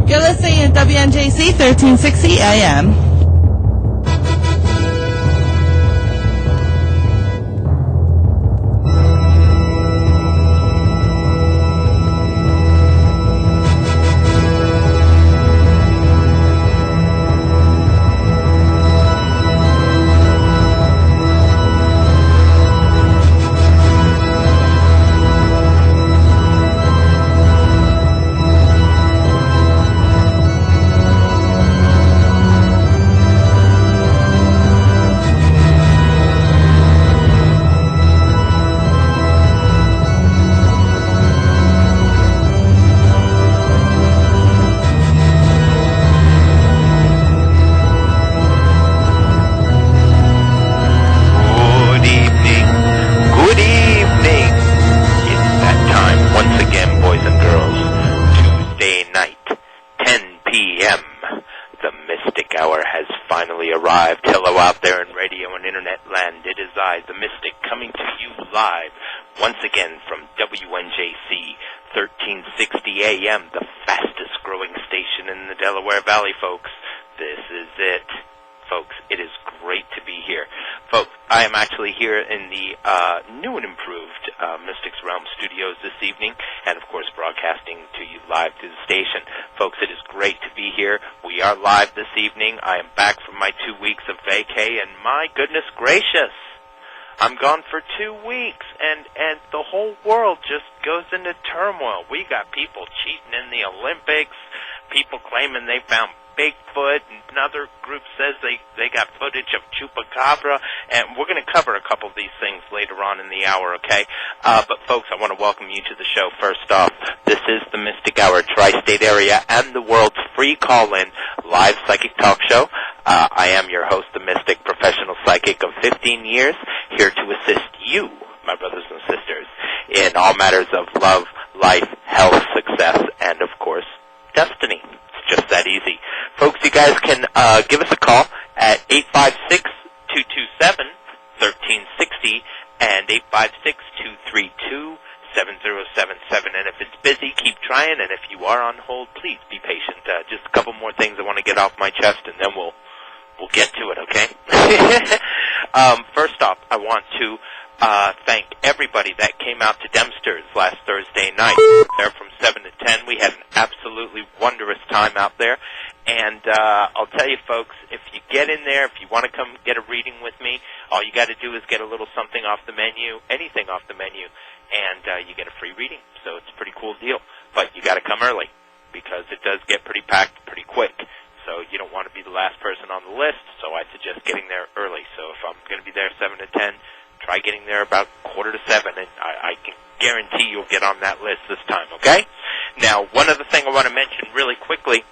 You're listening to WNJC 1360 AM. I'm gone for 2 weeks, and the whole world just goes into turmoil. We got people cheating in the Olympics, people claiming they found Bigfoot, and another group says they got footage of Chupacabra, and we're going to cover a couple of these things later on in the hour, okay? But, folks, I want to welcome you to the show. First off, this is the Mystic Hour, Tri-State Area, and the world's free call-in live psychic talk show. I am your host, the Mystic, professional psychic of 15 years, here to assist you, my brothers and sisters, in all matters of love, life, health, success, and, of course, destiny. It's just that easy. Folks, you guys can give us a call at 856-227-1360 and 856-232-7077. And if it's busy, keep trying. And if you are on hold, please be patient. Just a couple more things I want to get off my chest, and then we'll get to it, okay? First off, I want to thank everybody that came out to Dempster's last Thursday night. There from 7 to 10. We had an absolutely wondrous time out there. And I'll tell you, folks, if you get in there, if you want to come get a reading with me, all you got to do is get a little something off the menu, anything off the menu, and you get a free reading. So it's a pretty cool deal. But you got to come early because it does get pretty packed pretty quick. So you don't want to be the last person on the list, so I suggest getting there early. So if I'm going to be there 7 to 10, try getting there about 6:45, and I can guarantee you'll get on that list this time, okay? Now, one other thing I want to mention really quickly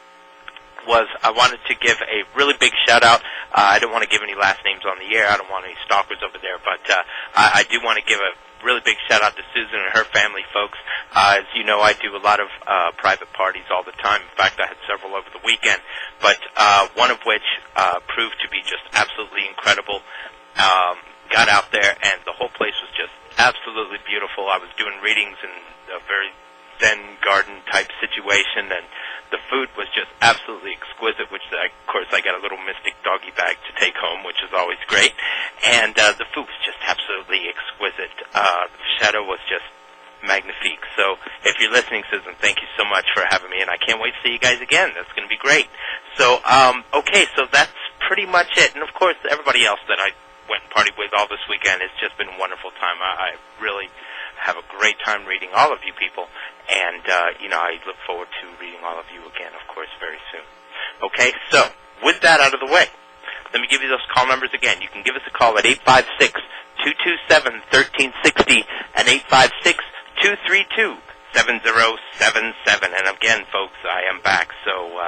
was I wanted to give a really big shout-out. I don't want to give any last names on the air. I don't want any stalkers over there, but I do want to give a really big shout-out to Susan and her family, folks. As you know, I do a lot of private parties all the time. In fact, I had several over the weekend, but one of which proved to be just absolutely incredible. Got out there, and the whole place was just absolutely beautiful. I was doing readings in a very Zen garden-type situation, and the food was just absolutely exquisite, which, of course, I got a little mystic doggy bag to take home, which is always great. And the food was just absolutely exquisite. The shadow was just magnifique. So if you're listening, Susan, thank you so much for having me, and I can't wait to see you guys again. That's going to be great. So, okay, so that's pretty much it. And, of course, everybody else that I went and partied with all this weekend, it's just been a wonderful time. I really have a great time reading all of you people, and, I look forward to reading all of you again, of course, very soon. Okay, so with that out of the way, let me give you those call numbers again. You can give us a call at 856-227-1360 and 856-232-7077. And again, folks, I am back, so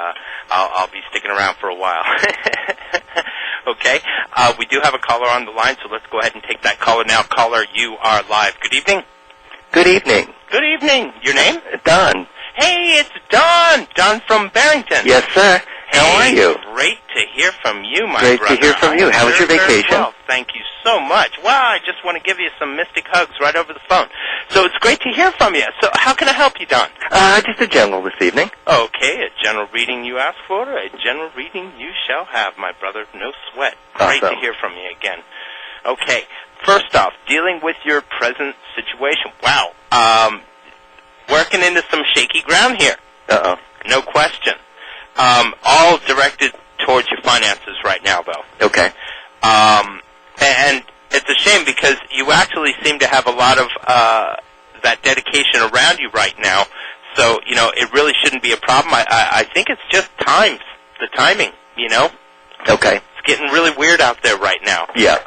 I'll be sticking around for a while. Okay, we do have a caller on the line, so let's go ahead and take that caller now. Caller, you are live. Good evening. Good evening. Good evening. Your name? Don. Hey, it's Don. Don from Barrington. Yes, sir. How are you? Great to hear from you, my brother. Great to hear from you. How was your vacation? Well, thank you so much. Well, I just want to give you some mystic hugs right over the phone. So So it's great to hear from you. So how can I help you, Don? Just a general this evening. Okay, a general reading you asked for, a general reading you shall have, my brother. No sweat. Great Awesome. to hear from you again. Okay, first off, dealing with your present situation. Wow. Working into some shaky ground here. Uh-oh. No question. All directed towards your finances right now, though. Okay. And it's a shame because you actually seem to have a lot of that dedication around you right now. So, it really shouldn't be a problem. I think it's just the timing, Okay. It's getting really weird out there right now. Yeah.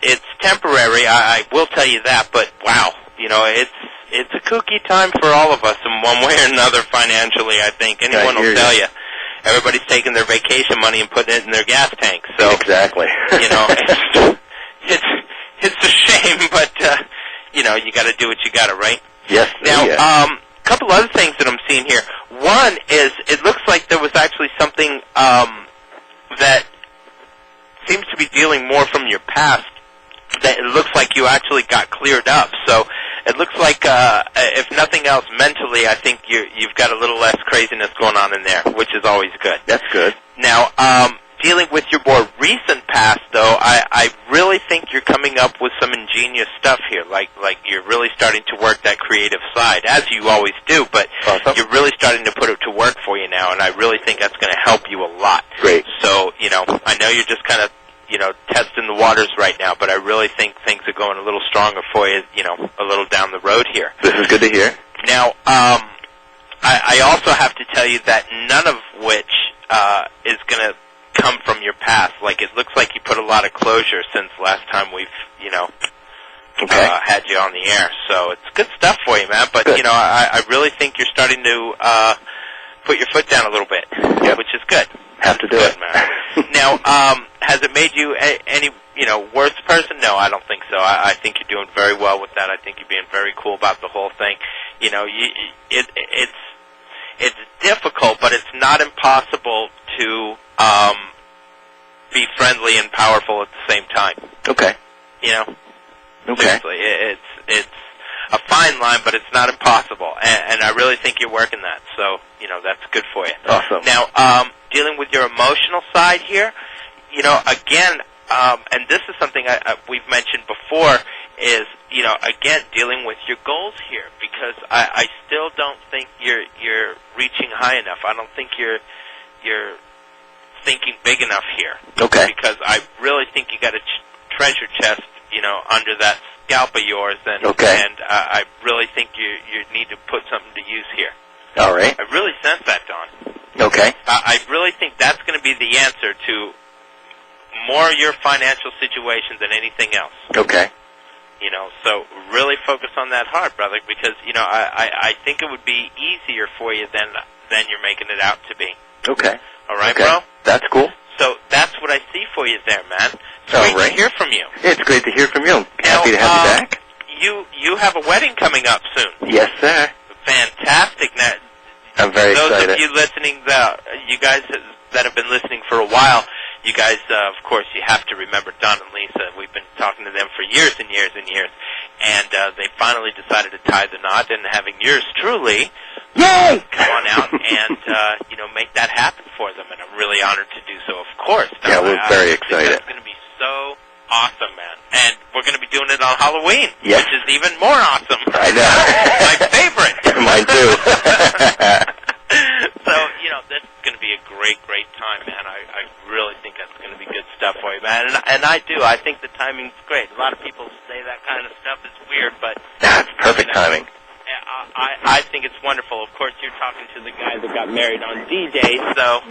It's temporary, I will tell you that, but wow, it's a kooky time for all of us in one way or another financially, I think. Anyone will tell you. Everybody's taking their vacation money and putting it in their gas tanks. So exactly. It's a shame, but you got to do what you got to, right? Yes. Now, yeah. A couple other things that I'm seeing here. One is it looks like there was actually something that seems to be dealing more from your past. That it looks like you actually got cleared up. So it looks like, if nothing else, mentally, I think you've got a little less craziness going on in there, which is always good. That's good. Now, dealing with your more recent past, though, I really think you're coming up with some ingenious stuff here. Like you're really starting to work that creative side, as you always do, but awesome. You're really starting to put it to work for you now, and I really think that's going to help you a lot. Great. So, I know you're just kind of testing the waters right now, but I really think things are going a little stronger for you, a little down the road here. This is good to hear. Now, I also have to tell you that none of which is going to come from your past. Like, it looks like you put a lot of closure since last time we've, had you on the air. So it's good stuff for you, man. But, good. I really think you're starting to put your foot down a little bit, yep. which is good. Have to do it. Man. Now, has it made you any, worse person? No, I don't think so. I think you're doing very well with that. I think you're being very cool about the whole thing. It's difficult, but it's not impossible to be friendly and powerful at the same time. Okay. Okay. Seriously, it's a fine line, but it's not impossible, and I really think you're working that. So, that's good for you. Awesome. Now, dealing with your emotional side here, again, and this is something we've mentioned before, is, again, dealing with your goals here, because I still don't think you're reaching high enough. I don't think you're thinking big enough here. Okay. Because I really think you got a treasure chest, under that scalp of yours, and I really think you need to put something to use here. All right. I really sense that, Don. Okay. I really think that's going to be the answer to more of your financial situation than anything else. Okay. So really focus on that hard, brother, because, I think it would be easier for you than you're making it out to be. Okay. All right, okay. bro? That's cool. So that's what I see for you there, man. It's All great right. to hear from you. It's great to hear from you. Happy to have you back. You have a wedding coming up soon. Yes, sir. Fantastic. Now, I'm very excited. Those of you listening, you guys that have been listening for a while, you guys, of course, you have to remember Don and Lisa. We've been talking to them for years and years and years, and they finally decided to tie the knot, and having yours truly, yay! Come on out and make that happen for them, and I'm really honored to do so. Of course, Don, yeah, we're very excited. It's going to be so awesome, man, and we're going to be doing it on Halloween, yes. which is even more awesome. I know. My favorite. Mine too. So, this is going to be a great, great time, man. I really think that's going to be good stuff for you, man. And I do. I think the timing's great. A lot of people say that kind of stuff is weird, but... That's perfect timing. I think it's wonderful. Of course, you're talking to the guy that got married on D-Day, so,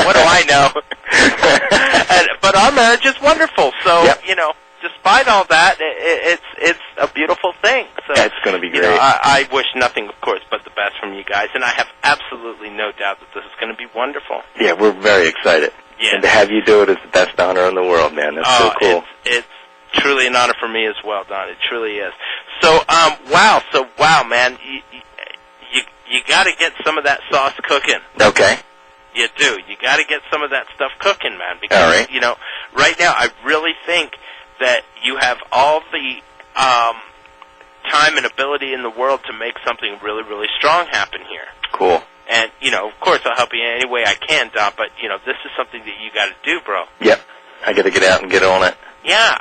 what do I know? But our marriage is wonderful, so, yep. Despite all that, it's a beautiful thing. So it's going to be great. I wish nothing, of course, but the best from you guys, and I have absolutely no doubt that this is going to be wonderful. Yeah, we're very excited. Yeah. And to have you do it is the best honor in the world, man. That's so cool. It's truly an honor for me as well, Don. It truly is. So, wow, man, you got to get some of that sauce cooking. Okay. You do. You got to get some of that stuff cooking, man. Because all right. Right now, I really think that you have all the time and ability in the world to make something really, really strong happen here. Cool. And, of course, I'll help you in any way I can, Don, but, this is something that you got to do, bro. Yep. I got to get out and get on it. Yeah,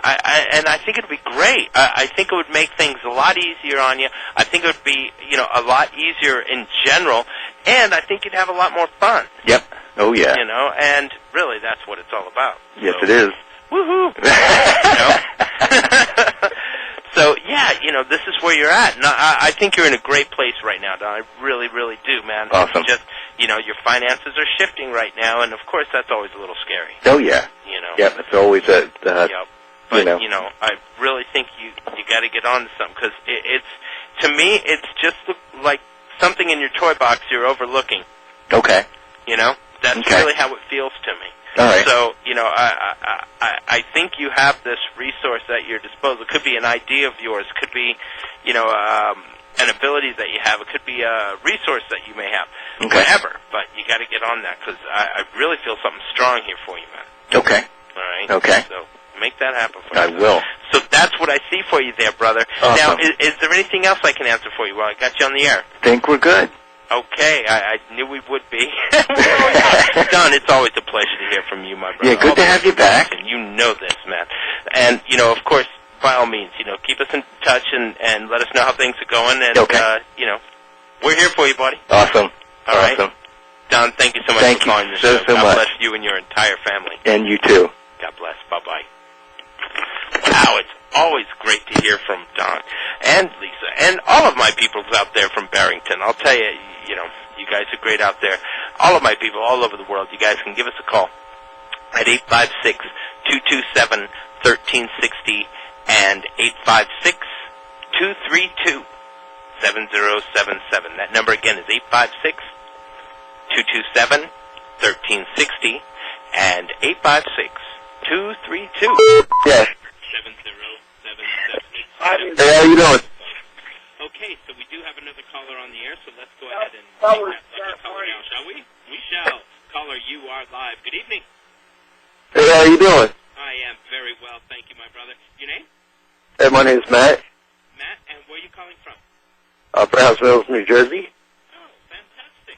and I think it would be great. I think it would make things a lot easier on you. I think it would be, a lot easier in general, and I think you'd have a lot more fun. Yep. Oh, yeah. And really, that's what it's all about. Yes, it is. Woohoo! So, yeah, this is where you're at. And I think you're in a great place right now, Don. I really, really do, man. Awesome. It's just, your finances are shifting right now, and, of course, that's always a little scary. Oh, yeah. Yep, it's always Yep. But, I really think you got to get on to something, because to me, it's just like something in your toy box you're overlooking. Okay. That's really how it feels to me. All right. So, I think you have this resource at your disposal. It could be an idea of yours. It could be, an ability that you have. It could be a resource that you may have. Okay. Whatever. But you got to get on that, because I really feel something strong here for you, man. Okay. All right? Okay. So make that happen for you. I will. So that's what I see for you there, brother. Awesome. Now, is there anything else I can answer for you while I got you on the air? Think we're good. Okay, I knew we would be. Don, it's always a pleasure to hear from you, my brother. Yeah, good to have you back. And you know this, man. And, of course, by all means, keep us in touch and let us know how things are going. And, okay. We're here for you, buddy. Awesome. All right. Awesome. Don, thank you so much for calling the show. So God much. bless you and your entire family. And you too. God bless. Bye-bye. Wow, it's always great to hear from Don and Lisa and all of my peoples out there from Barrington. I'll tell you, you guys are great out there. All of my people all over the world, you guys can give us a call at 856-227-1360 and 856-232-7077. That number again is 856-227-1360 and 856-232. Yes. 7077. Hey, how you doing? Okay, so we do have another caller on the air, so let's go ahead and take that lucky caller now, shall we? We shall. Caller, you are live. Good evening. Hey, how you doing? I am very well, thank you, my brother. Your name? Hey, my name's Matt. Matt, and where are you calling from? Brownsville, New Jersey. Oh, fantastic.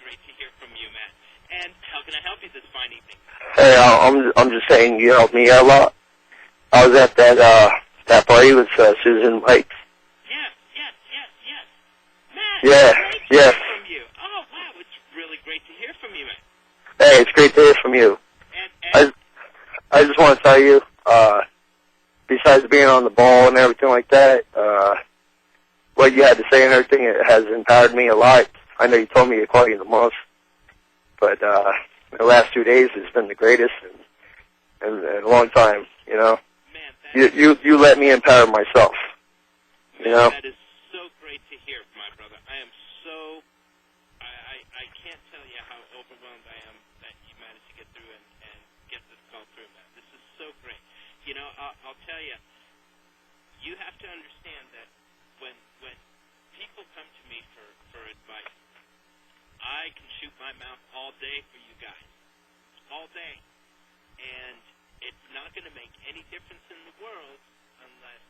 Great to hear from you, Matt. And how can I help you this fine evening? Hey, I'm just saying you helped me out a lot. I was at that party with Susan Mike. Yes. Matt, Yeah, great to yes. hear from you. Oh, wow, it's really great to hear from you, Matt. Hey, it's great to hear from you. And I just want to tell you, besides being on the ball and everything like that, what you had to say and everything, it has empowered me a lot. I know you told me to call you in a month, but the last 2 days has been the greatest in a long time, Man, You let me empower myself, That is so great to hear, my brother. I am so, I can't tell you how overwhelmed I am that you managed to get through and get this call through, man. This is so great. I'll tell you, you have to understand that when people come to me for advice, I can shoot my mouth all day for you guys. All day. And it's not going to make any difference in the world unless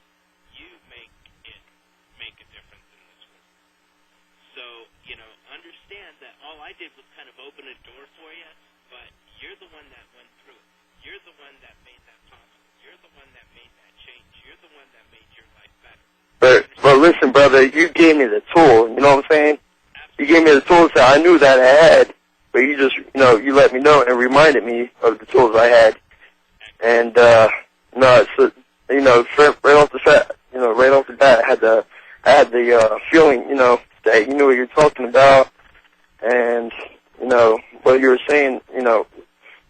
you make a difference in this world. So, understand that all I did was kind of open a door for you, but you're the one that went through it. You're the one that made that possible. You're the one that made that change. You're the one that made your life better. But listen, brother, you gave me the tool, you know what I'm saying? You gave me the tools that I knew that I had, but you just, you let me know and reminded me of the tools I had. And, right off the bat, I had the feeling, that you knew what you're talking about, and, what you were saying,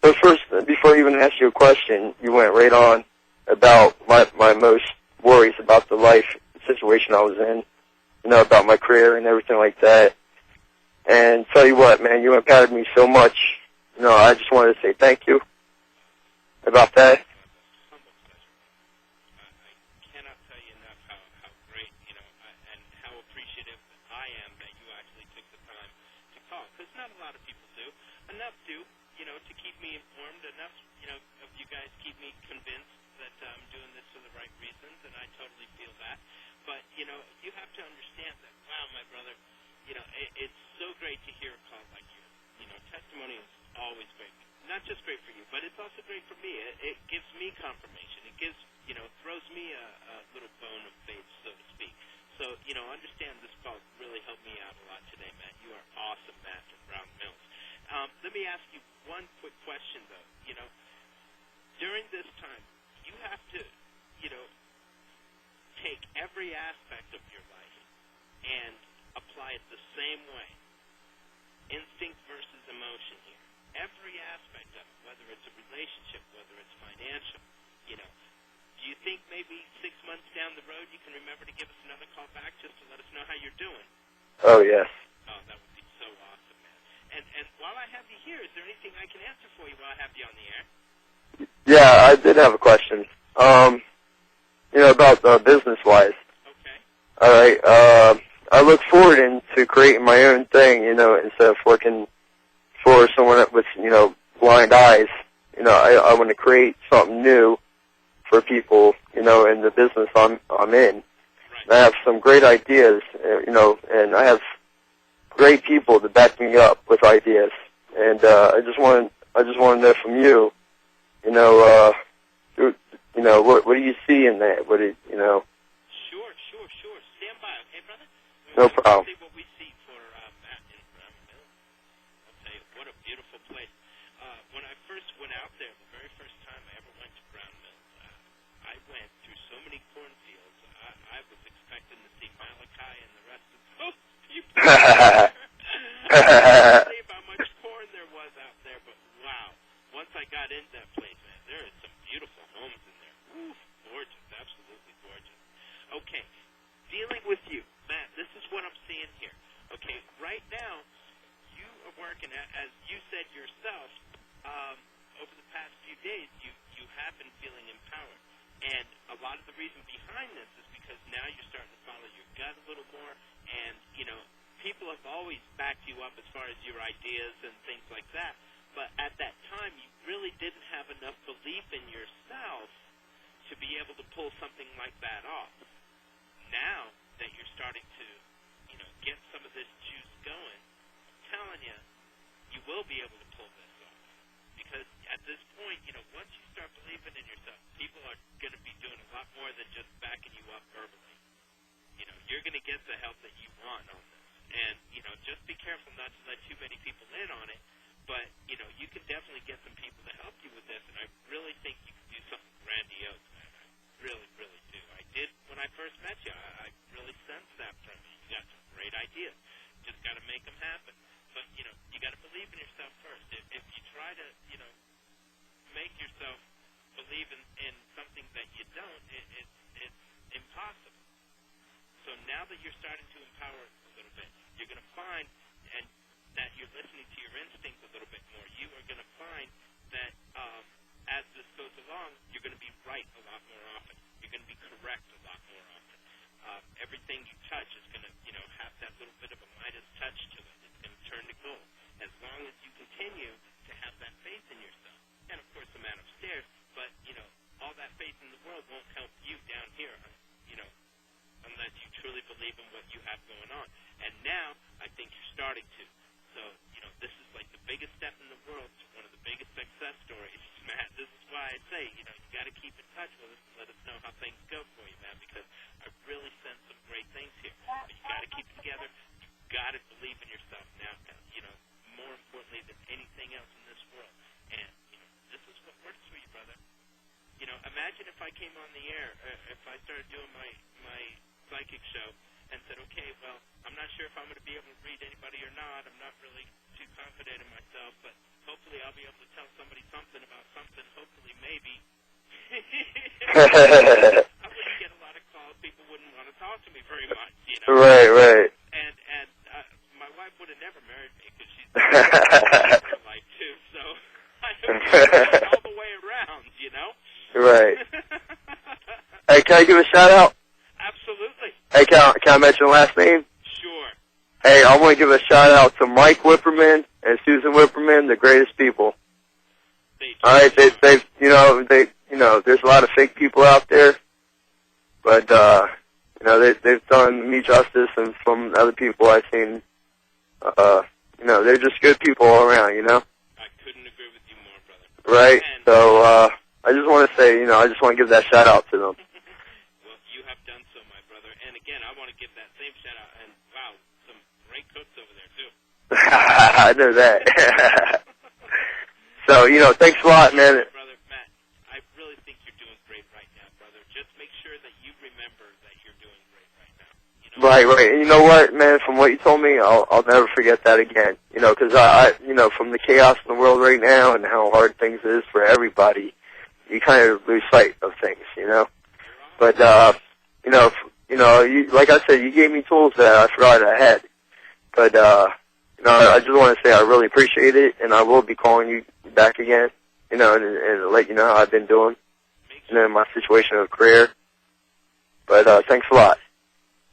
but first, before I even asked you a question, you went right on about my most worries about the life situation I was in, about my career and everything like that. And tell you what, man, you empowered me so much. I just wanted to say thank you about that. Enough to keep me informed, enough, of you guys keep me convinced that I'm doing this you have to understand that. Wow, my brother, it's so great to hear a call like yours. Testimony is always great. Not just great for you, but it's also great for me. It gives me confirmation. It gives, throws me a little bone of faith, so to speak. So, understand this call really helped me out a lot today, Matt. You are awesome, Matt, from Brown Mills. Let me ask you one quick question, though. During this time, you have to, take every aspect of your life and apply it the same way. Instinct versus emotion here. Every aspect of it, whether it's a relationship, whether it's financial, Do you think maybe 6 months down the road you can remember to give us another call back just to let us know how you're doing? Oh, yes. Oh, that would be so awesome, man. And while I have you here, is there anything I can answer for you while I have you on the air? Yeah, I did have a question. About business-wise. Okay. All right. I look forward into creating my own thing, instead of working for someone with, blind eyes. I want to create something new for people, in the business I'm in. Right. I have some great ideas, and I have great people to back me up with ideas. And I just want to know from you, what do you see in that? What do you, Sure. Stand by, okay, brother? No problem. See what we see for Matt in Brown Mills. I'll tell you, what a beautiful place. When I first went out there, the very first time I ever went to Brown Mills, I went through so many cornfields. I was expecting to see Malachi and the rest of those people. I couldn't believe how much corn there was out there, but wow. Once I got into that place, man, there is some beautiful homes in there. Ooh, gorgeous, absolutely gorgeous. Okay, dealing with you, Matt, this is what I'm seeing here. Okay, right now, you are working, as you said yourself, over the past few days, you have been feeling empowered. And a lot of the reason behind this is because now you're starting to follow your gut a little more, and, people have always backed you up as far as your ideas and things like that. But at that time, you really didn't have enough belief in yourself to be able to pull something like that off. Now that you're starting to, get some of this juice going, I'm telling you, you will be able to pull this off. Because at this point, once you start believing in yourself, people are going to be doing a lot more than just backing you up verbally. You're going to get the help that you want on this. And, just be careful not to let too many people in on it. But, you can definitely get some people to help you with this, and I really think you can do something grandiose, man. I really, really do. I did when I first met you. I really sensed that from you. You got some great ideas. Just got to make them happen. But, you got to believe in yourself first. If you try to, make yourself believe in something that you don't, it's impossible. So now that you're starting to empower a little bit, you're going to find that you're listening to your instinct a little bit more. You are going to find that as this goes along, you're going to be right a lot more often. You're going to be correct a lot more often. Everything you touch is going to, have that little bit of a Midas touch to it. It's going to turn to gold. As long as you continue to have that faith in yourself. And, of course, the man upstairs. But, all that faith in the world won't help you down here, unless you truly believe in what you have going on. And now, I think you're starting to. So, this is like the biggest step in the world. It's one of the biggest success stories, Matt. This is why I say, you got to keep in touch with us and let us know how things go for you, man, because I really sense some great things here. But you got to keep it together. You got to believe in yourself now, more importantly than anything else in this world. And, this is what works for you, brother. Imagine if I came on the air, if I started doing my psychic show and said, okay, well, I'm not sure if I'm going to be able to read anybody or not. I'm not really too confident in myself, but hopefully I'll be able to tell somebody something about something, hopefully maybe. I wouldn't get a lot of calls. People wouldn't want to talk to me very much, Right. And my wife would have never married me because she's her life too, so I don't all the way around, Right. Hey, can I give a shout-out? Absolutely. Hey, can I mention the last name? Sure. Hey, I want to give a shout-out to Mike Whipperman and Susan Whipperman, the greatest people. All right, there's a lot of fake people out there, but, You know, they've done me justice, and from other people I've seen, you know, they're just good people all around, you know? I couldn't agree with you more, brother. Right? So, I just want to say, you know, I just want to give that shout out to them. Well, you have done so, my brother. And again, I want to give that same shout out. And wow, some great cooks over there, too. I know that. So, you know, thanks a lot, man. Brother Matt, I really think you're doing great right now, brother. Just make sure that you remember that you're doing great right now. You know? Right. And you know what, man? From what you told me, I'll never forget that again. You know, because you know, from the chaos in the world right now and how hard things is for everybody, you kind of lose sight of things, you know. But you know, like I said, you gave me tools that I forgot I had. But you know, I just want to say I really appreciate it, and I will be calling you back again, you know, and let you know how I've been doing, and then my situation of career. But thanks a lot.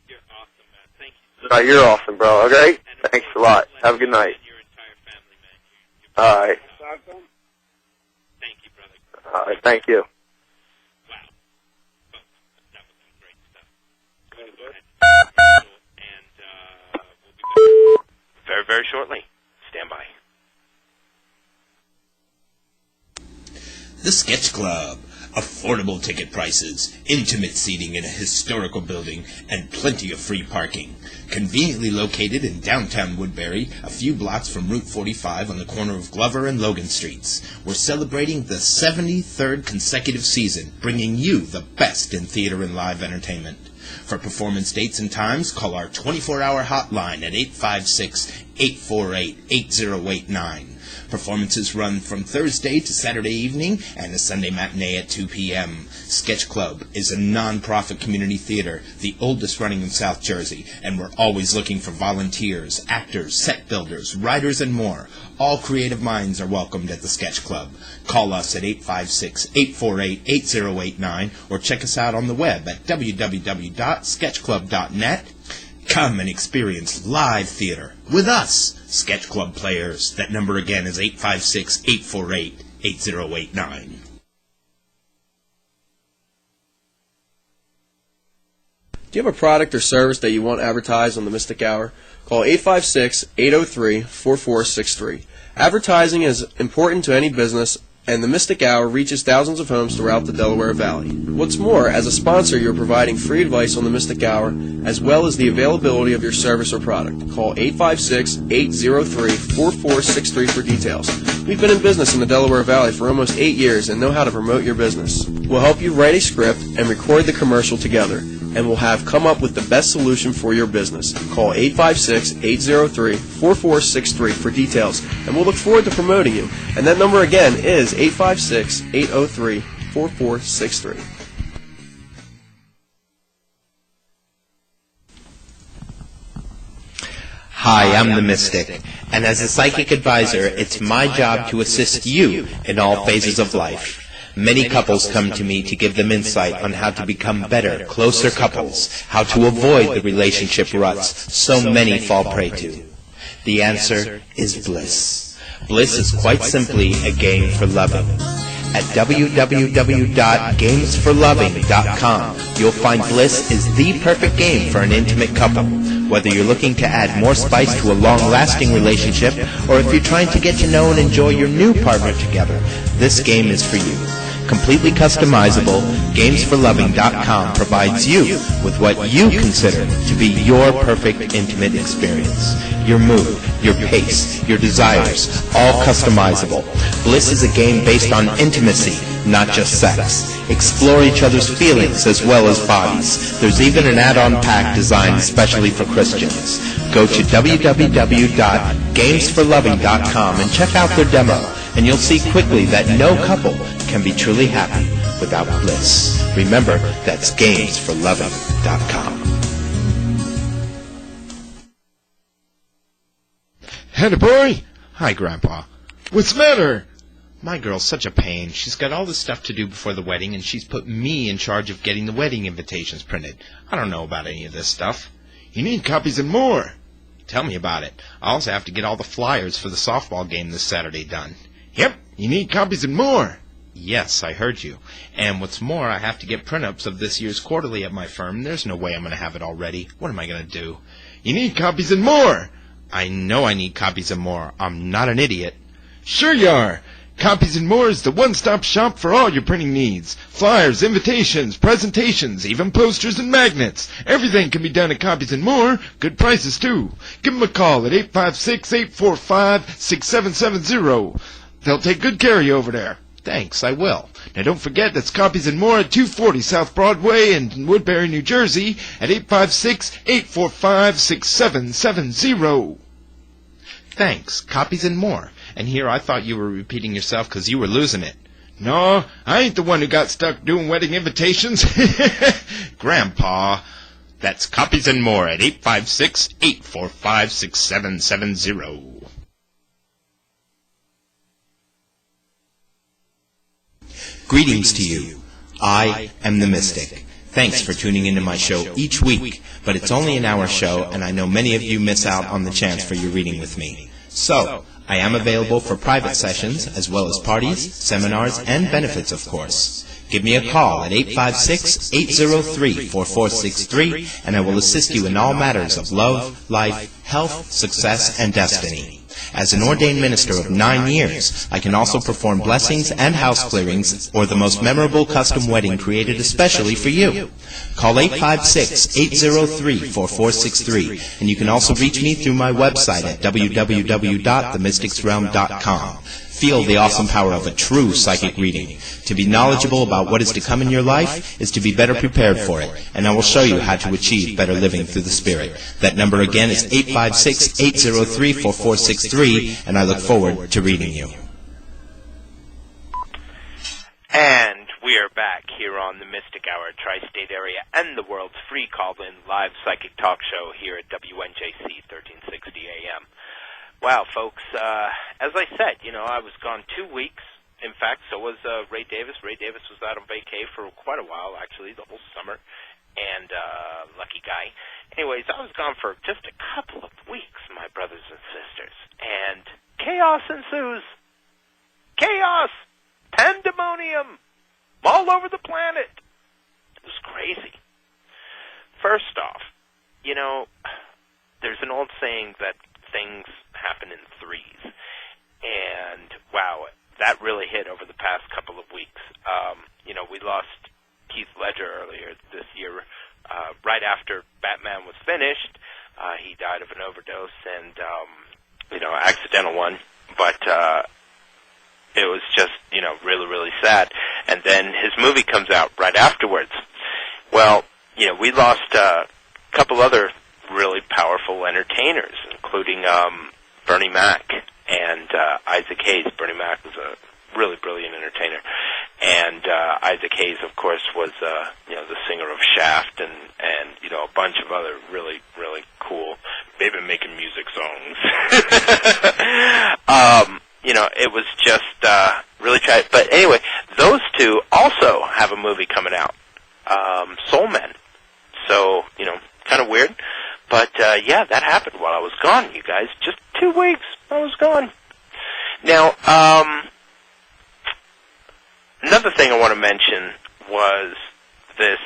You're awesome, man. Thank you so much. You're awesome, bro. Okay? Thanks a lot. Have a good night. Your entire family, man. All right. Thank you, brother. All right. Thank you. Wow. Oh, that was some great stuff. I'm going to go ahead and we'll be back very, very shortly. Stand by. The Sketch Club. Affordable ticket prices, intimate seating in a historical building, and plenty of free parking. Conveniently located in downtown Woodbury, a few blocks from Route 45 on the corner of Glover and Logan Streets. We're celebrating the 73rd consecutive season, bringing you the best in theater and live entertainment. For performance dates and times, call our 24-hour hotline at 856-848-8089. Performances run from Thursday to Saturday evening and a Sunday matinee at 2 p.m. Sketch Club is a non-profit community theater, the oldest running in South Jersey, and we're always looking for volunteers, actors, set builders, writers, and more. All creative minds are welcomed at the Sketch Club. Call us at 856-848-8089 or check us out on the web at www.sketchclub.net. Come and experience live theater with us, Sketch Club players. That number again is 856-848-8089. Do you have a product or service that you want advertised on the Mystic Hour? Call 856-803-4463. Advertising is important to any business, and the Mystic Hour reaches thousands of homes throughout the Delaware Valley. What's more, as a sponsor, you're providing free advice on the Mystic Hour, as well as the availability of your service or product. Call 856-803-4463 for details. We've been in business in the Delaware Valley for almost 8 years and know how to promote your business. We'll help you write a script and record the commercial together, and we'll have come up with the best solution for your business. Call 856-803-4463 for details, and we'll look forward to promoting you. And that number again is 856-803-4463. Hi, I'm the Mystic, and as a psychic advisor, it's my job to assist you in all phases of life. Many couples come to me to give them insight on how to become better, closer couples, how to avoid the relationship ruts so many fall prey to. The answer is bliss. Bliss is quite simply a game for loving. At www.gamesforloving.com, you'll find Bliss is the perfect game for an intimate couple. Whether you're looking to add more spice to a long-lasting relationship, or if you're trying to get to know and enjoy your new partner together, this game is for you. Completely customizable, GamesForLoving.com provides you with what you consider to be your perfect intimate experience. Your mood, your pace, your desires, all customizable. Bliss is a game based on intimacy, not just sex. Explore each other's feelings as well as bodies. There's even an add-on pack designed especially for Christians. Go to www.gamesforloving.com and check out their demo, and you'll see quickly that no couple can be truly happy without bliss. Remember, that's gamesforloving.com. Hannah boy, Hi, Grandpa. what's the matter? My girl's such a pain. She's got all this stuff to do before the wedding, and she's put me in charge of getting the wedding invitations printed. I don't know about any of this stuff. You need copies and more. Tell me about it. I also have to get all the flyers for the softball game this Saturday done. Yep, you need copies and more. Yes, I heard you. And what's more, I have to get print-ups of this year's quarterly at my firm. There's no way I'm going to have it all ready. What am I going to do? You need copies and more. I know I need copies and more. I'm not an idiot. Sure you are. Copies and More is the one-stop shop for all your printing needs. Flyers, invitations, presentations, even posters and magnets. Everything can be done at Copies and More. Good prices, too. Give them a call at 856-845-6770. They'll take good care of you over there. Thanks, I will. Now don't forget that's Copies and More at 240 South Broadway in Woodbury, New Jersey at 856-845-6770. Thanks, Copies and More. And here I thought you were repeating yourself because you were losing it. No, I ain't the one who got stuck doing wedding invitations. Grandpa. That's Copies and More at 856-845-6770. Greetings to you. I am the Mystic. Thanks for tuning into my show each week, but it's only an hour show, and I know many of you miss out on the chance for your reading with me. So, I am available for private sessions, as well as parties, seminars, and benefits, of course. Give me a call at 856-803-4463, and I will assist you in all matters of love, life, health, success, and destiny. As an ordained minister of 9 years, I can also perform blessings and house clearings or the most memorable custom wedding created especially for you. Call 856-803-4463, and you can also reach me through my website at www.themysticsrealm.com. Feel the awesome power of a true psychic reading. To be knowledgeable about what is to come in your life is to be better prepared for it, and I will show you how to achieve better living through the Spirit. That number again is 856-803-4463, and I look forward to reading you. And we are back here on the Mystic Hour, Tri-State Area, and the world's free call-in live psychic talk show here at WNJC 1360 AM. Wow, folks, as I said, I was gone 2 weeks. In fact, so was Ray Davis. Ray Davis was out on vacay for quite a while, actually, the whole summer, and lucky guy. Anyways, I was gone for just a couple of weeks, my brothers and sisters, and chaos ensues. Chaos! Pandemonium! All over the planet! It was crazy. First off, there's an old saying that things happen in threes. And, wow, that really hit over the past couple of weeks. We lost Heath Ledger earlier this year. Right after Batman was finished, he died of an overdose and, accidental one. But it was just, really, really sad. And then his movie comes out right afterwards. Well, we lost a couple other really powerful entertainers, including Bernie Mac and Isaac Hayes. Bernie Mac was a really brilliant entertainer, and Isaac Hayes, of course, was the singer of Shaft and a bunch of other really, really cool. They've been making music songs. It was just really tragic. But anyway, those two also have a movie coming out, Soul Men. So kind of weird. But, yeah, that happened while I was gone, you guys. Just 2 weeks I was gone. Now, another thing I want to mention was this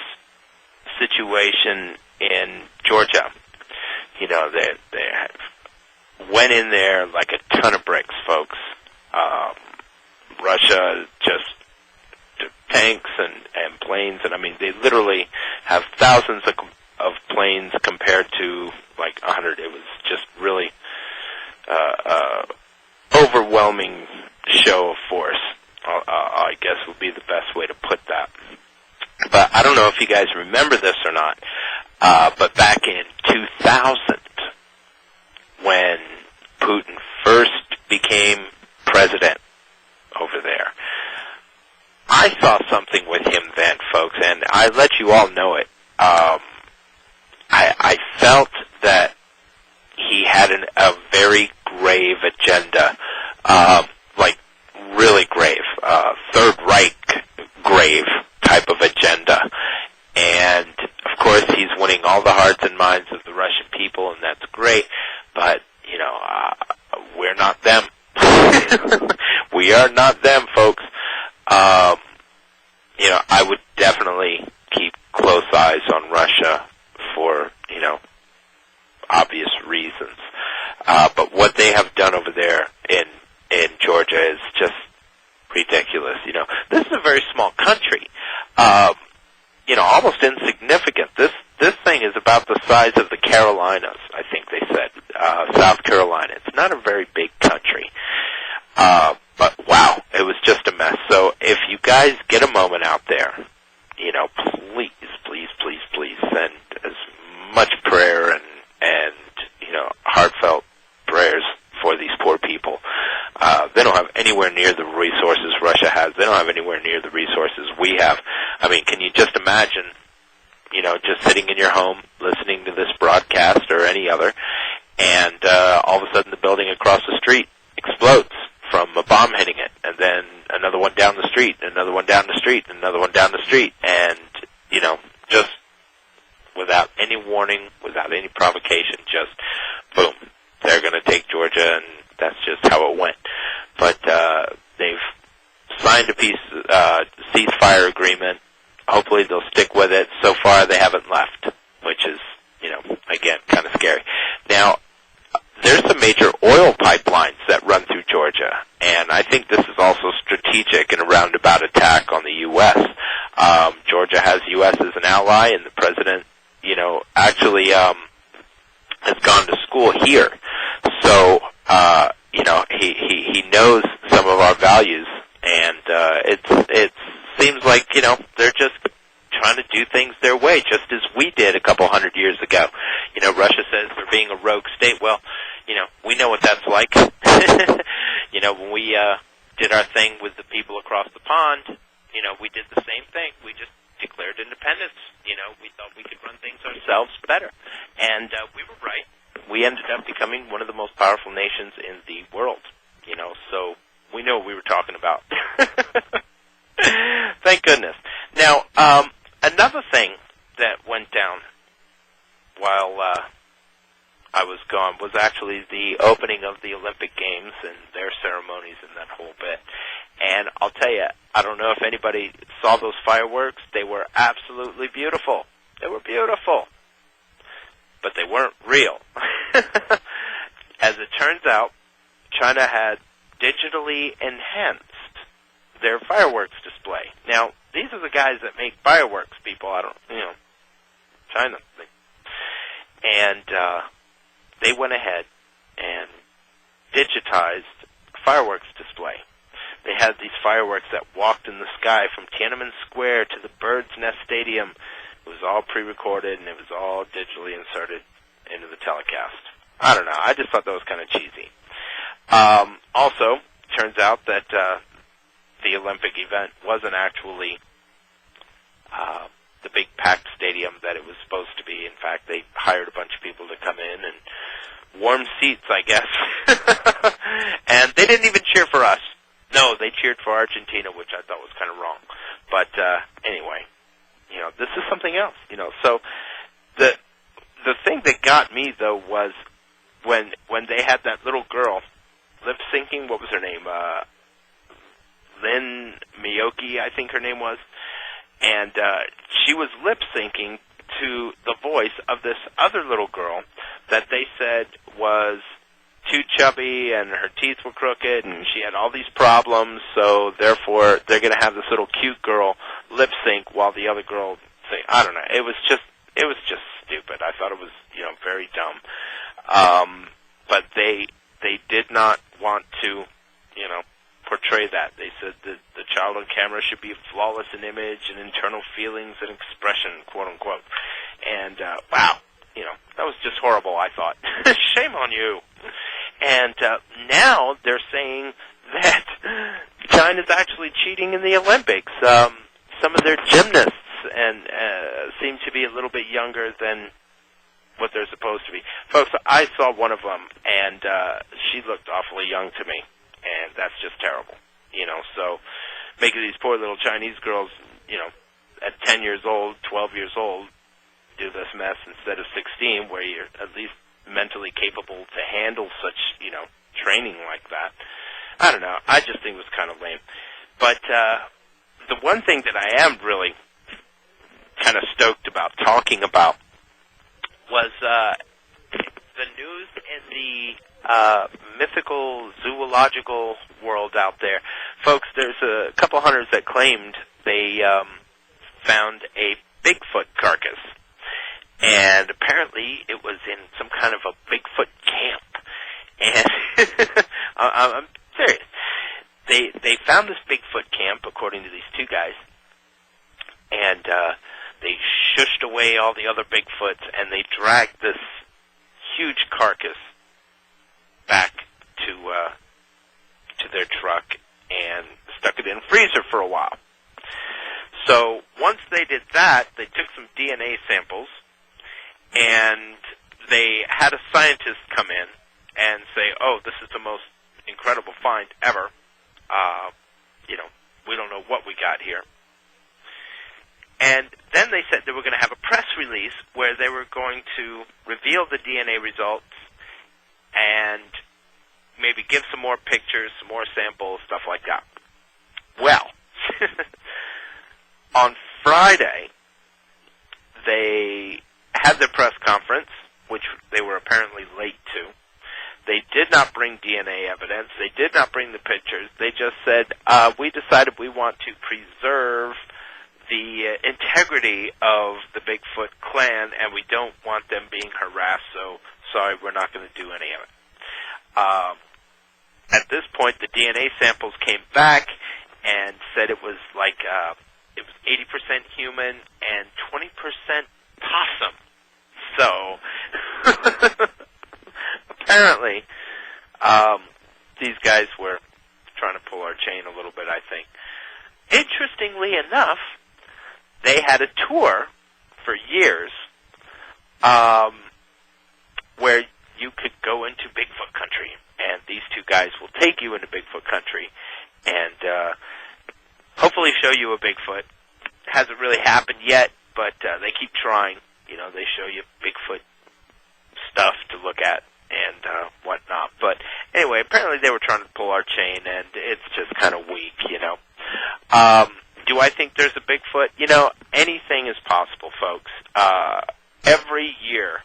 situation in Georgia. They went in there like a ton of bricks, folks. Russia just tanks and planes, and, they literally have thousands of planes compared to like 100. It was just really overwhelming show of force, I guess would be the best way to put that. But I don't know if you guys remember this or not, but back in 2000, when Putin first became president over there, I saw something with him then, folks, and I let you all know it. I felt that he had a very grave agenda, like really grave, Third Reich grave type of agenda. And, of course, he's winning all the hearts and minds of the Russian people, and that's great, but, we're not them. We are not them, folks. I would definitely keep close eyes on Russia for, obvious reasons. But what they have done over there in Georgia is just ridiculous. This is a very small country, almost insignificant. This thing is about the size of the Carolinas, I think they said, South Carolina. It's not a very big country. But wow, it was just a mess. So if you guys get a moment out there, please send as much prayer and heartfelt prayers for these poor people. They don't have anywhere near the resources Russia has. They don't have anywhere near the resources we have. I mean, can you just imagine, just sitting in your home listening to this broadcast or any other, and all of a sudden the building across the street explodes from a bomb hitting it, and then another one down the street, another one down the street, another one down the street, and, just without any warning, without any provocation, just boom, they're going to take Georgia, and that's just how it went. But they've signed a ceasefire agreement. Hopefully they'll stick with it. So far they haven't left, which is, again, kind of scary. Now, there's some major oil pipelines that run through Georgia, and I think this is also strategic in a roundabout attack on the U.S. Georgia has U.S. as an ally, and the president, actually has gone to school here. So, he knows some of our values, and it seems like, they're just trying to do things their way, just as we did a couple 100 years ago. Russia says they're being a rogue state. Well, we know what that's like. When we did our thing with the people across the pond, we did the same thing. We just declared independence. We thought we could run things ourselves better. And we were right. We ended up becoming one of the most powerful nations in the world. So we know what we were talking about. Thank goodness. Now, another thing that went down while I was gone was actually the opening of the Olympic Games and their ceremonies and that whole bit. And I'll tell you, I don't know if anybody saw those fireworks. They were absolutely beautiful. They were beautiful. But they weren't real. As it turns out, China had digitally enhanced their fireworks display. Now, these are the guys that make fireworks, people. China. And they went ahead and digitized a fireworks display. They had these fireworks that walked in the sky from Tiananmen Square to the Bird's Nest Stadium. It was all pre-recorded, and it was all digitally inserted into the telecast. I don't know. I just thought that was kind of cheesy. Also, turns out that the Olympic event wasn't actually the big packed stadium that it was supposed to be. In fact, they hired a bunch of people to come in and warm seats, I guess. And they didn't even cheer for us. No, they cheered for Argentina, which I thought was kind of wrong. But anyway, this is something else. So the thing that got me though was when they had that little girl lip syncing. What was her name? Lynn Miyoki, I think her name was. And she was lip syncing to the voice of this other little girl that they said was too chubby and her teeth were crooked and she had all these problems, so therefore they're going to have this little cute girl lip sync while the other girl sing. I don't know. It was just stupid. I thought it was, very dumb. But they did not want to, portray that. They said that the child on camera should be flawless in image and internal feelings and expression, quote unquote. And wow, that was just horrible, I thought. Shame on you. And now they're saying that China's actually cheating in the Olympics. Some of their gymnasts and seem to be a little bit younger than what they're supposed to be. Folks, I saw one of them, and she looked awfully young to me, and that's just terrible. So making these poor little Chinese girls, at 10 years old, 12 years old, do this mess instead of 16, where you're at least mentally capable to handle such, training like that. I don't know. I just think it was kind of lame. But the one thing that I am really kind of stoked about talking about was the news in the mythical zoological world out there. Folks, there's a couple hunters that claimed they found a Bigfoot carcass. And apparently it was in some kind of a Bigfoot camp. And I'm serious. They found this Bigfoot camp, according to these two guys, and they shushed away all the other Bigfoots, and they dragged this huge carcass back to their truck and stuck it in a freezer for a while. So once they did that, they took some DNA samples, and they had a scientist come in and say, "Oh, this is the most incredible find ever. We don't know what we got here." And then they said they were going to have a press release where they were going to reveal the DNA results and maybe give some more pictures, some more samples, stuff like that. Well, on Friday, they had their press conference, which they were apparently late to. They did not bring DNA evidence. They did not bring the pictures. They just said, we decided we want to preserve the integrity of the Bigfoot clan, and we don't want them being harassed, so sorry, we're not going to do any of it. At this point, the DNA samples came back and said it was like it was 80% human and 20% possum. So apparently, these guys were trying to pull our chain a little bit, I think. Interestingly enough, they had a tour for years where you could go into Bigfoot country, and these two guys will take you into Bigfoot country and hopefully show you a Bigfoot. Hasn't really happened yet, but they keep trying. You know, they show you Bigfoot stuff to look at and whatnot. But anyway, apparently they were trying to pull our chain, and it's just kind of weak, you know. Do I think there's a Bigfoot? You know, anything is possible, folks. Every year,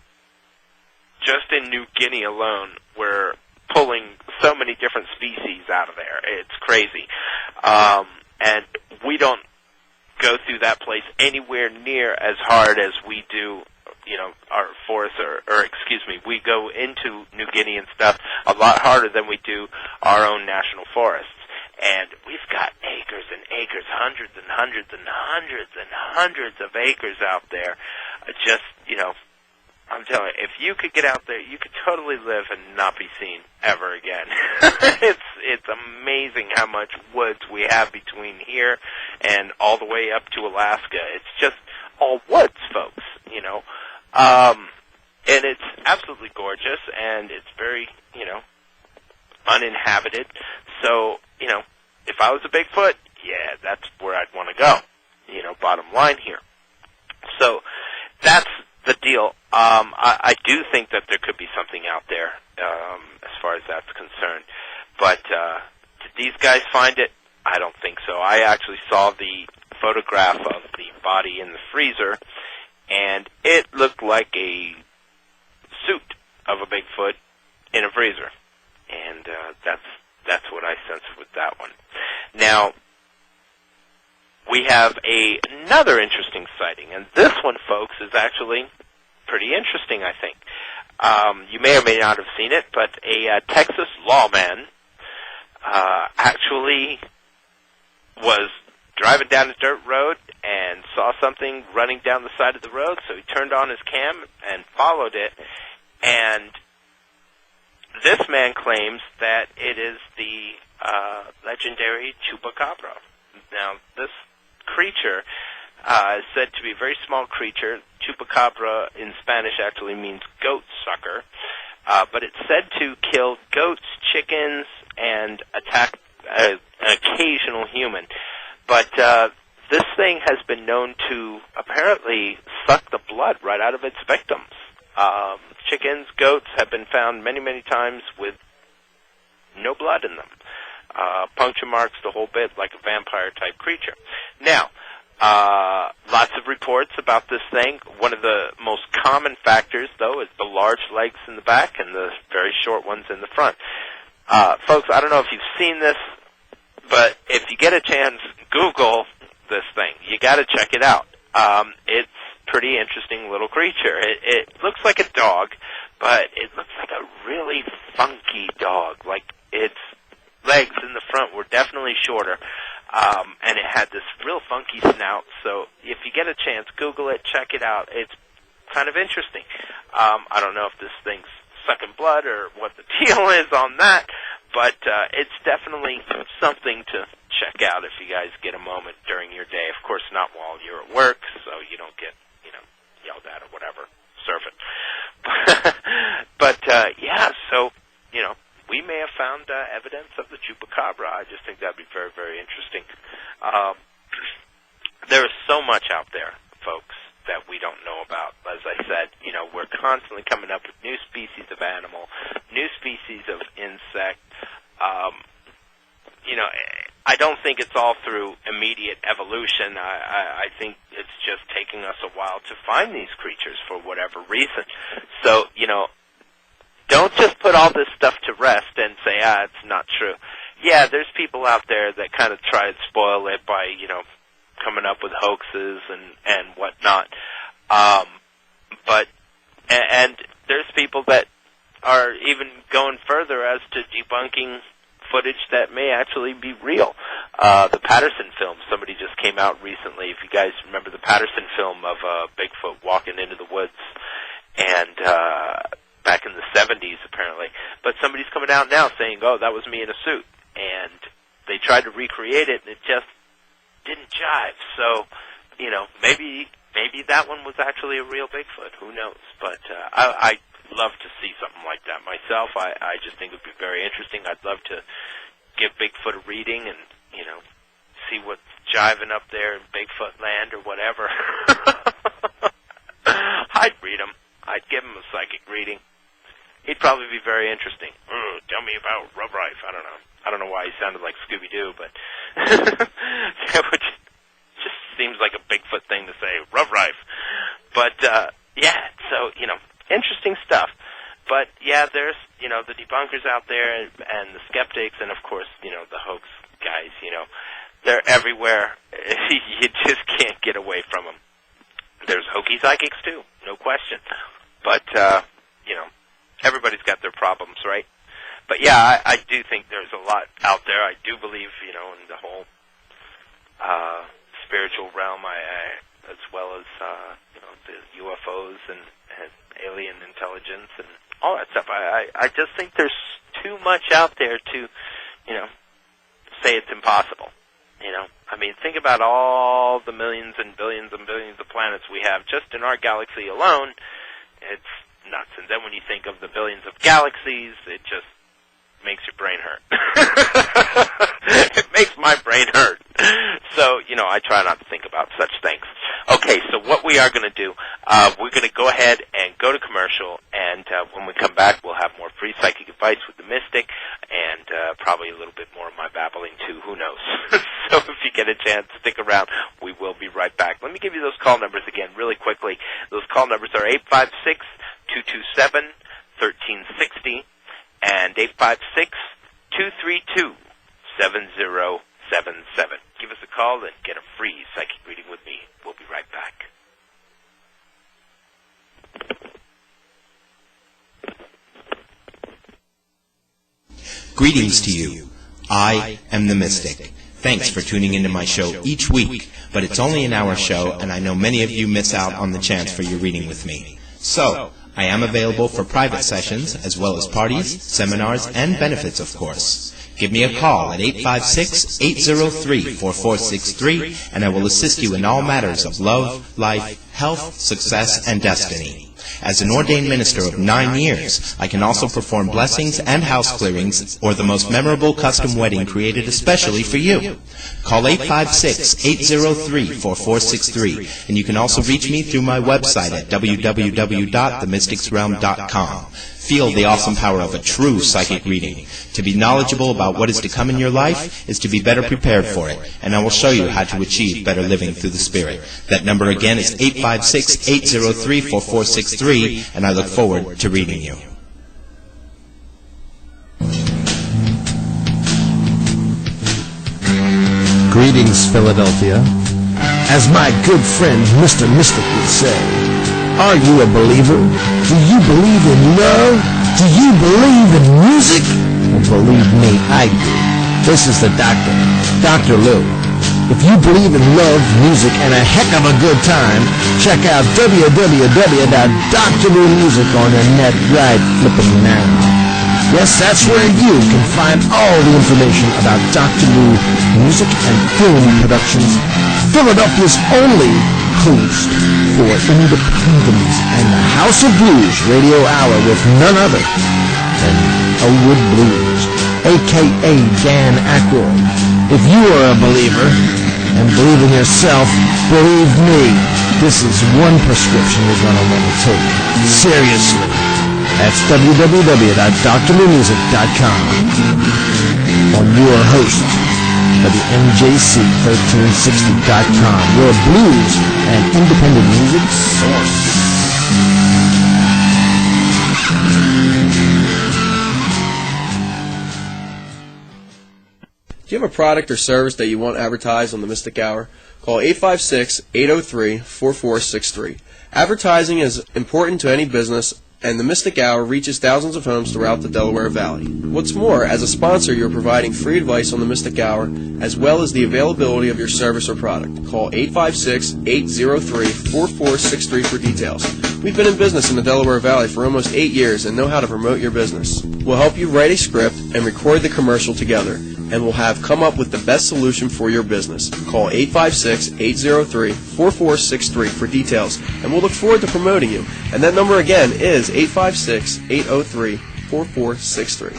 just in New Guinea alone, we're pulling so many different species out of there. It's crazy. And we don't go through that place anywhere near as hard as we do, you know, our forests, or excuse me, we go into New Guinea and stuff a lot harder than we do our own national forests. And we've got acres and acres, hundreds and hundreds and hundreds and hundreds of acres out there. Just, you know, I'm telling you, if you could get out there, you could totally live and not be seen ever again. It's amazing how much woods we have between here and all the way up to Alaska. It's just all woods, folks, you know. And it's absolutely gorgeous, and it's very, you know, uninhabited. So, you know, if I was a Bigfoot, yeah, that's where I'd want to go, you know, bottom line here. So that's the deal. I do think that there could be something out there as far as that's concerned. But did these guys find it? I don't think so. I actually saw the photograph of the body in the freezer, and it looked like a suit of a Bigfoot in a freezer. And that's what I sense with that one. Now, we have another interesting sighting, and this one, folks, is actually pretty interesting, I think. You may or may not have seen it, but a Texas lawman actually was driving down a dirt road and saw something running down the side of the road, so he turned on his cam and followed it, and this man claims that it is the legendary chupacabra. Now, this creature is said to be a very small creature. Chupacabra in Spanish actually means goat sucker, but it's said to kill goats, chickens, and attack an occasional human. But this thing has been known to apparently suck the blood right out of its victims. Chickens, goats have been found many, many times with no blood in them. puncture marks, the whole bit, like a vampire-type creature. Now, lots of reports about this thing. One of the most common factors, though, is the large legs in the back and the very short ones in the front. Folks, I don't know if you've seen this, but if you get a chance, Google this thing. You got to check it out. It's a pretty interesting little creature. It looks like a dog, but it looks like a really funky dog. Like, its legs in the front were definitely shorter, and it had this real funky snout. So if you get a chance, Google it, check it out. It's kind of interesting. I don't know if this thing's sucking blood or what the deal is on that, but it's definitely something to check out if you guys get a moment during your day. Of course, not while you're at work, so you don't get, yelled at or whatever. Surf it. But yeah, so, we may have found evidence of the chupacabra. I just think that would be very, very interesting. There is so much out there, folks, that we don't know about. As I said, we're constantly coming up with new species of animal, new species of insect. I don't think it's all through immediate evolution. I think it's just taking us a while to find these creatures for whatever reason. So, don't just put all this stuff to rest and say, it's not true. Yeah, there's people out there that kind of try to spoil it by, coming up with hoaxes and whatnot. And there's people that are even going further as to debunking footage that may actually be real. The Patterson film, somebody just came out recently. If you guys remember the Patterson film of Bigfoot walking into the woods, and back in the 70s apparently. But somebody's coming out now saying, that was me in a suit. And they tried to recreate it, and it just didn't jive. So, maybe that one was actually a real Bigfoot. Who knows? But I'd love to see something like that myself. I just think it would be very interesting. I'd love to give Bigfoot a reading and, see what's jiving up there in Bigfoot land or whatever. I'd read him. I'd give him a psychic reading. He'd probably be very interesting. Tell me about Rub Rife. I don't know. I don't know why he sounded like Scooby-Doo, but which just seems like a Bigfoot thing to say, Rub Rife. But, yeah, so, interesting stuff. But, yeah, there's, the debunkers out there and the skeptics and, of course, the hoax guys, they're everywhere. You just can't get away from them. There's hokey psychics, too, no question. But, everybody's got their problems, right? But, yeah, I do think there's a lot out there. I do believe, in the whole spiritual realm, as well as, the UFOs and alien intelligence and all that stuff. I just think there's too much out there to, say it's impossible. I mean, think about all the millions and billions of planets we have just in our galaxy alone. It's nuts. And then when you think of the billions of galaxies, it just makes your brain hurt. It makes my brain hurt. So, I try not to think about such things. Okay, so what we are going to do, we're going to go ahead and go to commercial, and when we come back, we'll have more free psychic advice with the Mystic, and probably a little bit more of my babbling, too. Who knows? So if you get a chance, stick around. We will be right back. Let me give you those call numbers again really quickly. Those call numbers are 856-227-1360 and 856-232-7077. Give us a call and get a free psychic reading with me. We'll be right back. Greetings to you. I am the Mystic. Thanks for tuning into my show each week, but it's only an hour show, and I know many of you miss out on the chance for your reading with me. So, I am available for private sessions, as well as parties, seminars, and benefits, of course. Give me a call at 856-803-4463, and I will assist you in all matters of love, life, health, success, and destiny. As an ordained minister of 9 years, I can also perform blessings and house clearings, or the most memorable custom wedding created especially for you. Call 856-803-4463, and you can also reach me through my website at www.themysticsrealm.com. feel the awesome power of a true psychic reading. To be knowledgeable about what is to come in your life is to be better prepared for it, and I will show you how to achieve better living through the Spirit. That number again is 856-803-4463, and I look forward to reading you. Greetings, Philadelphia. As my good friend Mr. Mystic would say, are you a believer? Do you believe in love? Do you believe in music? Well, believe me, I do. This is the doctor, Dr. Lou. If you believe in love, music, and a heck of a good time, check out www.drloumusic on the net right flipping now. Yes, that's where you can find all the information about Dr. Lou Music and Film Productions, Philadelphia's only host for Independence and the House of Blues radio hour with none other than Elwood Blues, a.k.a. Dan Aykroyd. If you are a believer and believe in yourself, believe me, this is one prescription you're going to want to take. Seriously. That's www.drloumusic.com. On your host, WMJC1360.com, your blues and independent music source. Do you have a product or service that you want advertised on the Mystic Hour? Call 856-803-4463. Advertising is important to any business, and the Mystic Hour reaches thousands of homes throughout the Delaware Valley. What's more, as a sponsor, you're providing free advice on the Mystic Hour, as well as the availability of your service or product. Call 856-803-4463 for details. We've been in business in the Delaware Valley for almost 8 years and know how to promote your business. We'll help you write a script and record the commercial together, and we'll have come up with the best solution for your business. Call 856-803-4463 for details, and we'll look forward to promoting you. And that number again is 856-803-4463.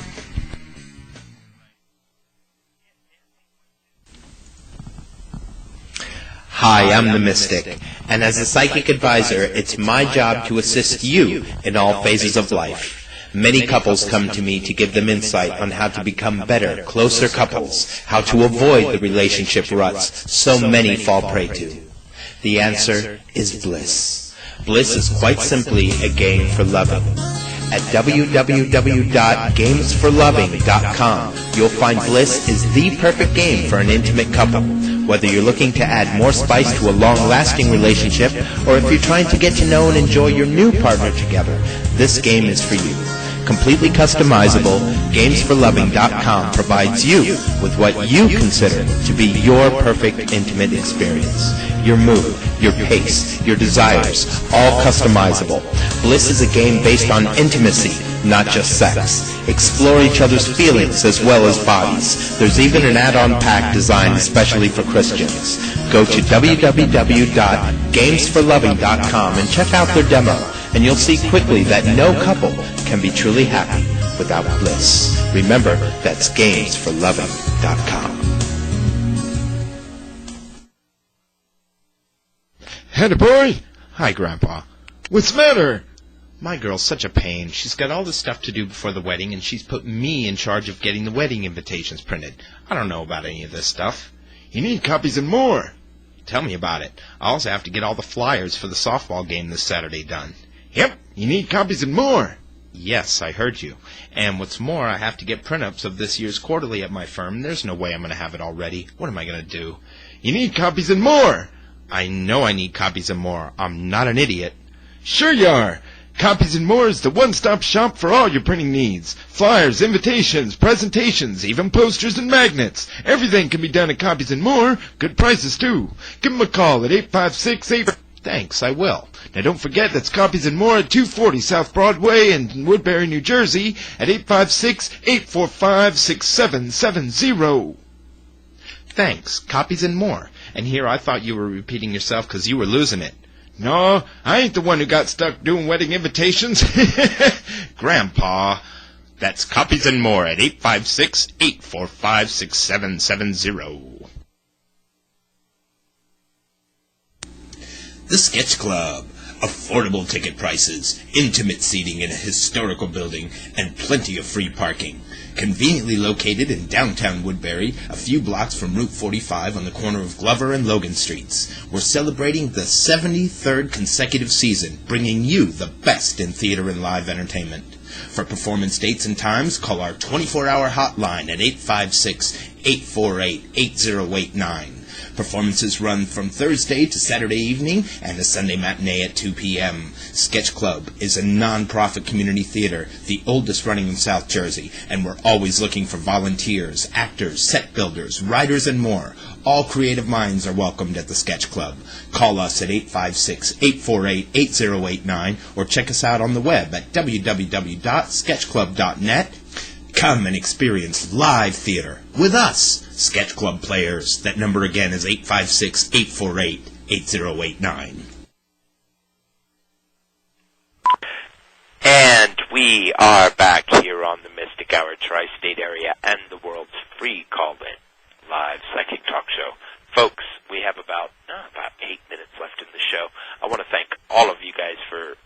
Hi, I'm the Mystic, and as a psychic advisor, it's my job to assist you in all phases of life. Many couples come to me to give them insight on how to become better, closer couples, how to avoid the relationship ruts so many fall prey to. The answer is bliss. Bliss is quite simply a game for loving. At www.gamesforloving.com, you'll find bliss is the perfect game for an intimate couple. Whether you're looking to add more spice to a long-lasting relationship, or if you're trying to get to know and enjoy your new partner together, this game is for you. Completely customizable, GamesForLoving.com provides you with what you consider to be your perfect intimate experience. Your mood, your pace, your desires, all customizable. Bliss is a game based on intimacy, not just sex. Explore each other's feelings as well as bodies. There's even an add-on pack designed especially for Christians. Go to www.gamesforloving.com and check out their demo, and you'll see quickly that no couple can be truly happy without bliss. Remember, that's gamesforloving.com. Atta boy! Hi, Grandpa. What's the matter? My girl's such a pain. She's got all this stuff to do before the wedding, and she's put me in charge of getting the wedding invitations printed. I don't know about any of this stuff. You need copies and more. Tell me about it. I also have to get all the flyers for the softball game this Saturday done. Yep, you need copies and more. Yes, I heard you. And what's more, I have to get print-ups of this year's quarterly at my firm. There's no way I'm going to have it all ready. What am I going to do? You need copies and more. I know I need copies and more. I'm not an idiot. Sure you are. Copies and More is the one-stop shop for all your printing needs. Flyers, invitations, presentations, even posters and magnets. Everything can be done at Copies and More. Good prices, too. Give them a call at 856-8... Thanks, I will. Now don't forget that's Copies and More at 240 South Broadway in Woodbury, New Jersey at 856-845-6770. Thanks, Copies and More. And here I thought you were repeating yourself because you were losing it. No, I ain't the one who got stuck doing wedding invitations. Grandpa. That's Copies and More at 856-845-6770. The Sketch Club, affordable ticket prices, intimate seating in a historical building, and plenty of free parking. Conveniently located in downtown Woodbury, a few blocks from Route 45 on the corner of Glover and Logan Streets. We're celebrating the 73rd consecutive season, bringing you the best in theater and live entertainment. For performance dates and times, call our 24-hour hotline at 856-848-8089. Performances run from Thursday to Saturday evening and a Sunday matinee at 2 p.m. Sketch Club is a non-profit community theater, the oldest running in South Jersey, and we're always looking for volunteers, actors, set builders, writers, and more. All creative minds are welcomed at the Sketch Club. Call us at 856-848-8089 or check us out on the web at www.sketchclub.net. Come and experience live theater with us, Sketch Club players. That number again is 856-848-8089. And we are back here on the Mystic Hour Tri-State area and the world's free call-in live psychic talk show. Folks, we have about 8 minutes left in the show. I want to thank all of you guys for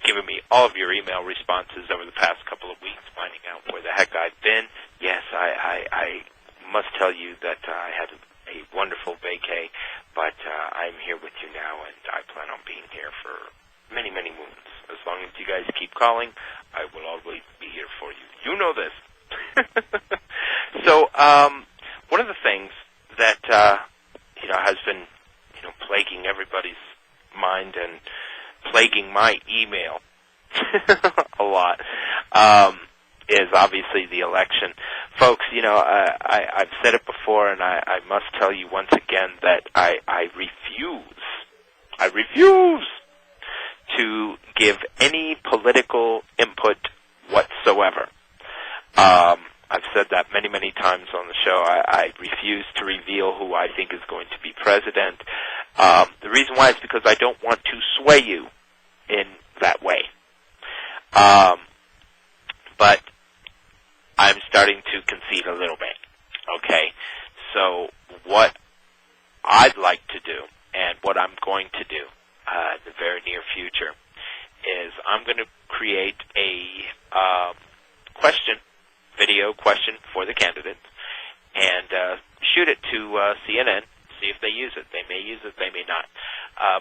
giving me all of your email responses over the past couple of weeks, finding out where the heck I've been. Yes, I must tell you that I had a wonderful vacay, but I'm here with you now, and I plan on being here for many, many moons. As long as you guys keep calling, I will always be here for you. You know this. So, one of the things that has been plaguing everybody's mind and plaguing my email a lot is obviously the election. Folks, I've said it before, and I must tell you once again that I refuse to give any political input whatsoever. I've said that many, many times on the show. I refuse to reveal who I think is going to be president. The reason why is because I don't want to sway you in that way. But I'm starting to concede a little bit. Okay? So what I'd like to do, and what I'm going to do in the very near future, is I'm going to create a video question for the candidates, and shoot it to CNN, see if they use it. They may use it, they may not.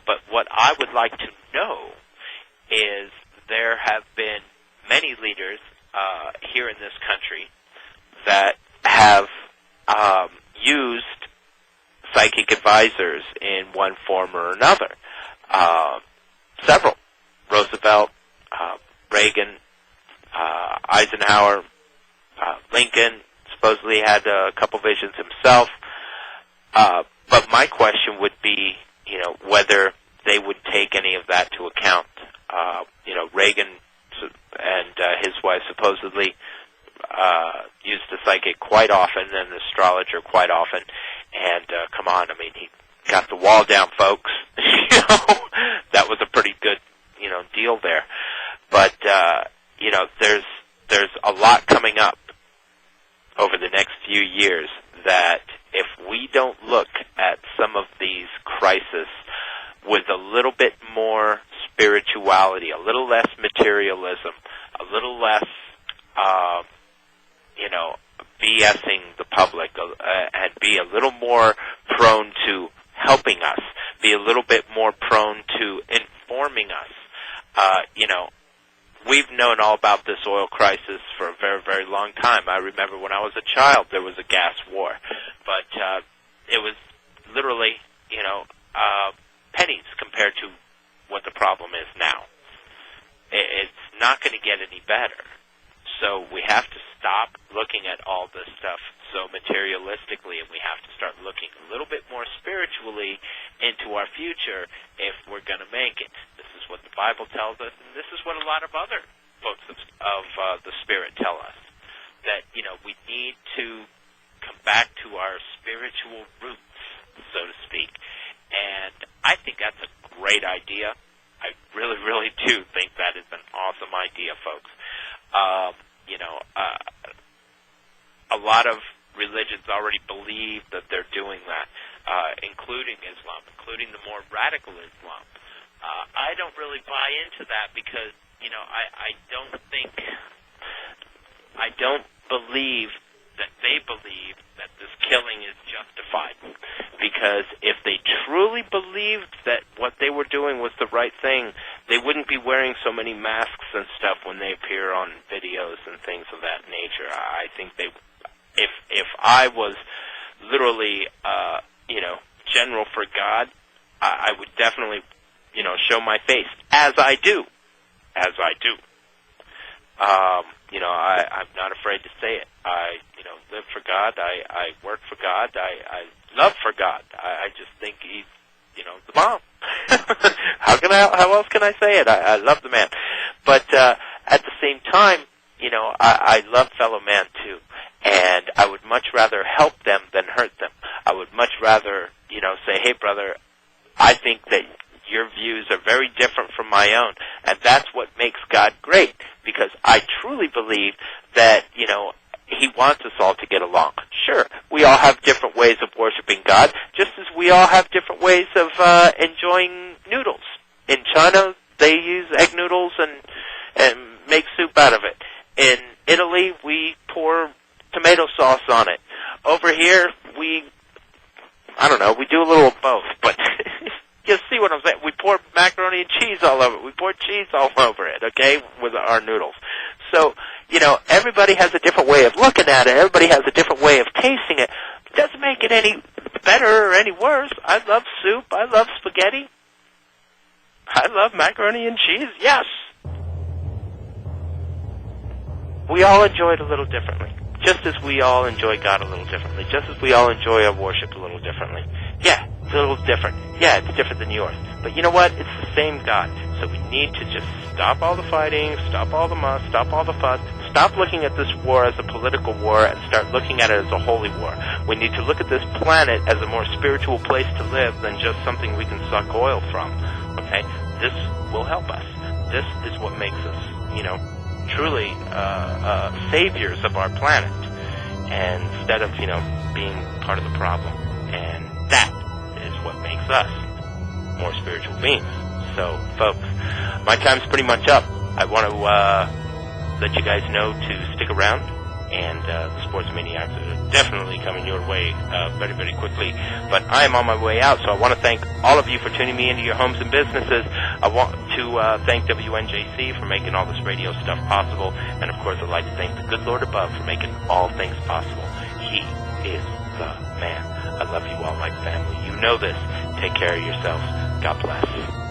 But what I would like to know is there have been many leaders here in this country that have used psychic advisors in one form or another. Several. Roosevelt, Reagan, Eisenhower, Lincoln supposedly had a couple visions himself. But my question would be, whether they would take any of that to account. Reagan and his wife supposedly used the psychic quite often and the astrologer quite often. And come on, he got the wall down, folks. That was a pretty good, deal there. But there's a lot coming up over the next few years that if we don't look at some of these crises with a little bit more spirituality, a little less materialism, a little less, BSing the public, and be a little more prone to helping us, be a little bit more prone to informing us. We've known all about this oil crisis for a very, very long time. I remember when I was a child, there was a gas war. But it was literally, pennies compared to what the problem is now. It's not going to get any better. So we have to stop looking at all this stuff so materialistically, and we have to start looking a little bit more spiritually into our future if we're going to make it. This is what the Bible tells us, and this is what a lot of other books of the Spirit tell us, that, we need to come back to our spiritual roots, so to speak. And I think that's a great idea. I really, really do think that is an awesome idea, folks. A lot of religions already believe that they're doing that, including Islam, including the more radical Islam. I don't really buy into that because, I don't believe that they believe that this killing is justified. Because if they truly believed that what they were doing was the right thing, they wouldn't be wearing so many masks and stuff when they appear on videos and things of that nature. I think if I was literally, general for God, I would definitely, show my face, as I do. I'm not afraid to say it. I, live for God. I work for God. I love for God. I just think he's, the bomb. How else can I say it? I love the man. But, at the same time, I love fellow man too. And I would much rather help them than hurt them. I would much rather, say, hey brother, I think that your views are very different from my own. And that's what makes God great. Because I truly believe that, he wants us all to get along. Sure, we all have different ways of worshiping God, just as we all have different ways of enjoying noodles. In China, they use egg noodles and make soup out of it. In Italy, we pour tomato sauce on it. Over here, we do a little of both, but you see what I'm saying? We pour macaroni and cheese all over it. We pour cheese all over it, okay, with our noodles. So, everybody has a different way of looking at it. Everybody has a different way of tasting it. It doesn't make it any better or any worse. I love soup. I love spaghetti. I love macaroni and cheese. Yes. We all enjoy it a little differently. Just as we all enjoy God a little differently. Just as we all enjoy our worship a little differently. Yeah, it's a little different. Yeah, it's different than yours. But you know what? It's the same God. So we need to just stop all the fighting, stop all the muss, stop all the fuss, stop looking at this war as a political war and start looking at it as a holy war. We need to look at this planet as a more spiritual place to live than just something we can suck oil from. Okay? This will help us. This is what makes us, truly saviors of our planet, and instead of, being part of the problem. And that is what makes us more spiritual beings. So, folks, my time's pretty much up. I want to let you guys know to stick around, and the Sports Maniacs are definitely coming your way very, very quickly. But I am on my way out, so I want to thank all of you for tuning me into your homes and businesses. I want to thank WNJC for making all this radio stuff possible, and of course I'd like to thank the good Lord above for making all things possible. He is the man. I love you all, my family. You know this. Take care of yourselves. God bless.